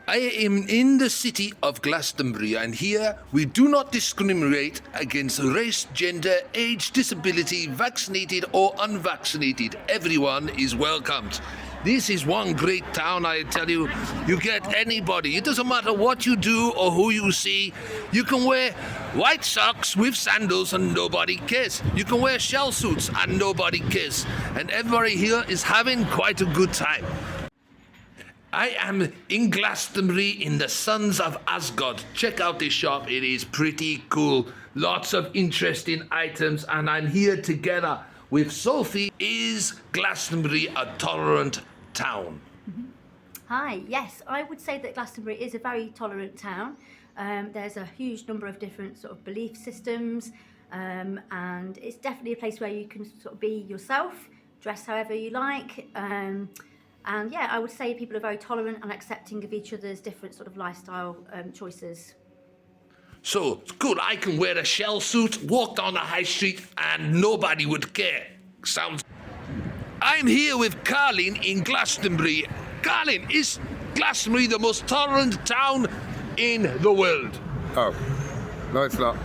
I am in the city of Glastonbury, and here we do not discriminate against race, gender, age, disability, vaccinated or unvaccinated. Everyone is welcomed. This is one great town, I tell you. You get anybody. It doesn't matter what you do or who you see. You can wear white socks with sandals and nobody cares. You can wear shell suits and nobody cares. And everybody here is having quite a good time. I am in Glastonbury in the Sons of Asgard. Check out this shop, it is pretty cool. Lots of interesting items, and I'm here together with Sophie. Is Glastonbury a tolerant town? Hi, yes, I would say that Glastonbury is a very tolerant town. There's a huge number of different sort of belief systems, and it's definitely a place where you can sort of be yourself, dress however you like. And yeah, I would say people are very tolerant and accepting of each other's different sort of lifestyle choices. So, good, I can wear a shell suit, walk down the high street, and nobody would care. Sounds... I'm here with Carlin in Glastonbury. Carlin, is Glastonbury the most tolerant town in the world? Oh, no it's not.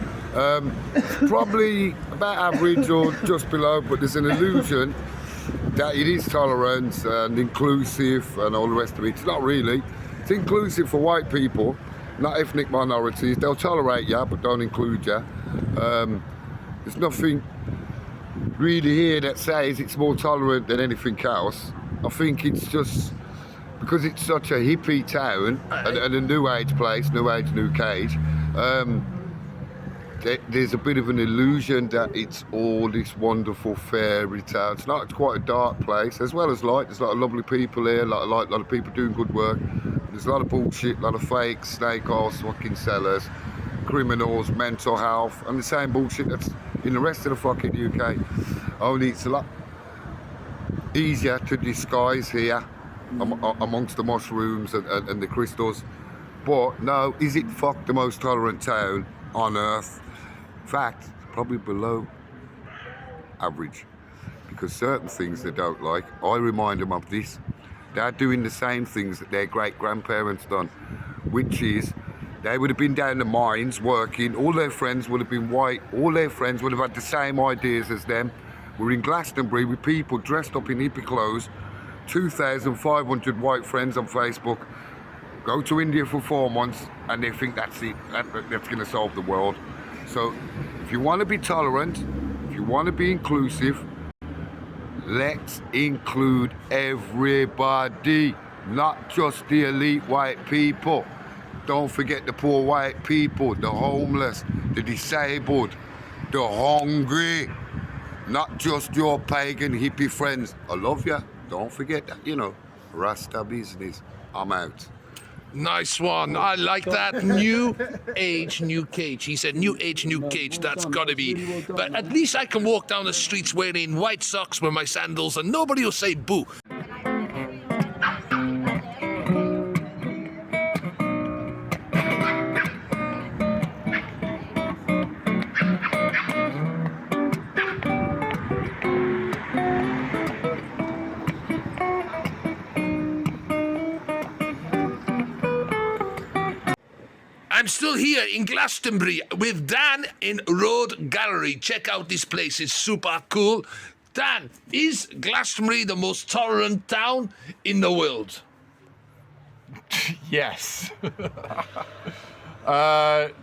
Probably about average or just below, but there's an illusion that it is tolerant and inclusive and all the rest of it. It's not really. It's inclusive for white people, not ethnic minorities. They'll tolerate you, but don't include you. There's nothing really here that says it's more tolerant than anything else. I think it's just because it's such a hippie town and a new age place, new age, new cage. There's a bit of an illusion that it's all this wonderful fairy tale. It's not. It's quite a dark place, as well as light. There's a lot of lovely people here, a lot of people doing good work. There's a lot of bullshit, a lot of fake snake oil fucking sellers, criminals, mental health, and the same bullshit that's in the rest of the fucking UK. Only it's a lot easier to disguise here amongst the mushrooms and the crystals. But no, is it fuck the most tolerant town on earth? In fact, probably below average, because certain things they don't like, I remind them of this. They're doing the same things that their great-grandparents done, which is they would have been down the mines working, all their friends would have been white, all their friends would have had the same ideas as them. We're in Glastonbury with people dressed up in hippie clothes, 2,500 white friends on Facebook, go to India for 4 months and they think that's it, that's going to solve the world. So if you want to be tolerant, if you want to be inclusive, let's include everybody, not just the elite white people. Don't forget the poor white people, the homeless, the disabled, the hungry, not just your pagan hippie friends. I love you, don't forget that, you know, Rasta business. I'm out. Nice one. I like that. New age, new cage. He said new age, new cage. That's gotta be. But at least I can walk down the streets wearing white socks with my sandals and nobody will say boo. I'm still here in Glastonbury with Dan in Road Gallery. Check out this place, it's super cool. Dan, is Glastonbury the most tolerant town in the world? Yes. I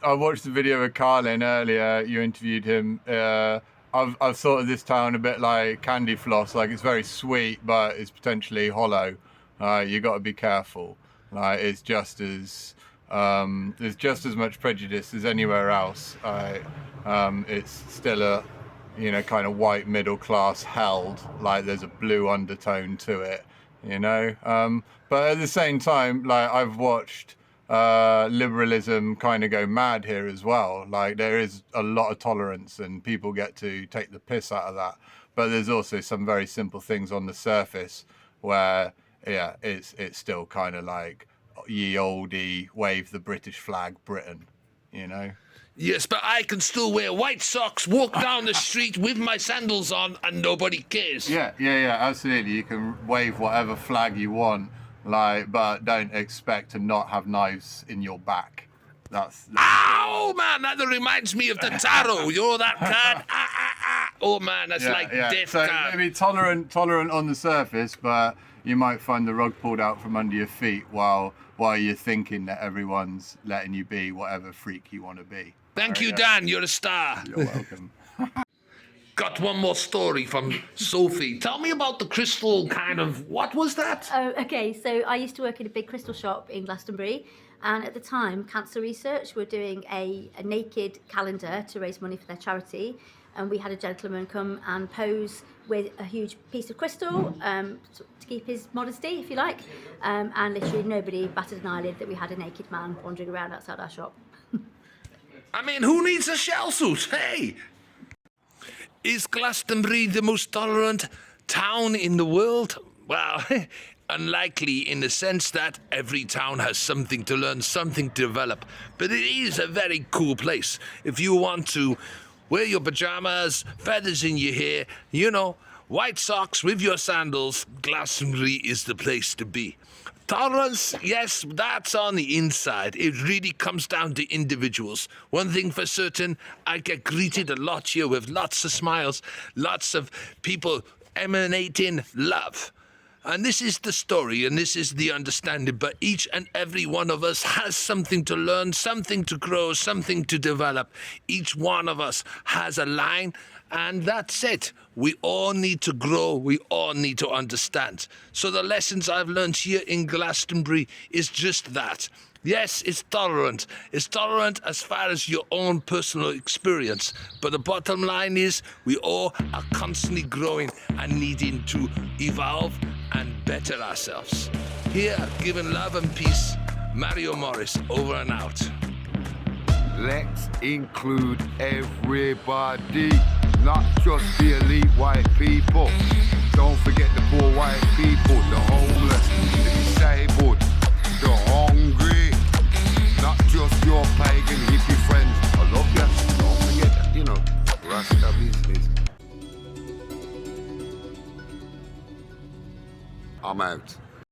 watched the video of Carlin earlier. You interviewed him. I've thought of this town a bit like candy floss. Like, it's very sweet, but it's potentially hollow. You got to be careful. It's just as there's just as much prejudice as anywhere else. It's still a, you know, kind of white middle class held. Like, there's a blue undertone to it, you know. But at the same time, like, I've watched liberalism kind of go mad here as well. Like, there is a lot of tolerance and people get to take the piss out of that. But there's also some very simple things on the surface where, yeah, it's still kind of like ye oldie, wave the British flag, Britain, you know? Yes, but I can still wear white socks, walk down the street with my sandals on, and nobody cares. Yeah, absolutely. You can wave whatever flag you want Like, but don't expect to not have knives in your back. That's Ow, man, that reminds me of the tarot. You're that card. Oh, man, that's like death so card. maybe tolerant on the surface, but you might find the rug pulled out from under your feet while you're thinking that everyone's letting you be whatever freak you want to be. Thank you, Dan. You're a star. You're welcome. Got one more story from Sophie. Tell me about the crystal kind of, what was that? Oh, okay. So I used to work in a big crystal shop in Glastonbury, and at the time, Cancer Research were doing a naked calendar to raise money for their charity, and we had a gentleman come and pose with a huge piece of crystal to keep his modesty, if you like, and literally nobody batted an eyelid that we had a naked man wandering around outside our shop. I mean, who needs a shell suit? Hey! Is Glastonbury the most tolerant town in the world? Well, unlikely in the sense that every town has something to learn, something to develop. But it is a very cool place. If you want to wear your pajamas, feathers in your hair, you know, white socks with your sandals, Glastonbury is the place to be. Tolerance, yes, that's on the inside. It really comes down to individuals. One thing for certain, I get greeted a lot here with lots of smiles, lots of people emanating love. And this is the story, and this is the understanding, but each and every one of us has something to learn, something to grow, something to develop. Each one of us has a line, and that's it. We all need to grow, we all need to understand. So the lessons I've learned here in Glastonbury is just that. Yes, it's tolerant. It's tolerant as far as your own personal experience. But the bottom line is we all are constantly growing and needing to evolve and better ourselves. Here, giving love and peace, Mario Morris, over and out. Let's include everybody, not just the elite white people. Don't forget the poor white people, the homeless, the disabled, the hungry. Not just your pagan hippie friends. I love you. Don't forget that, you know, Rasta business. I'm out.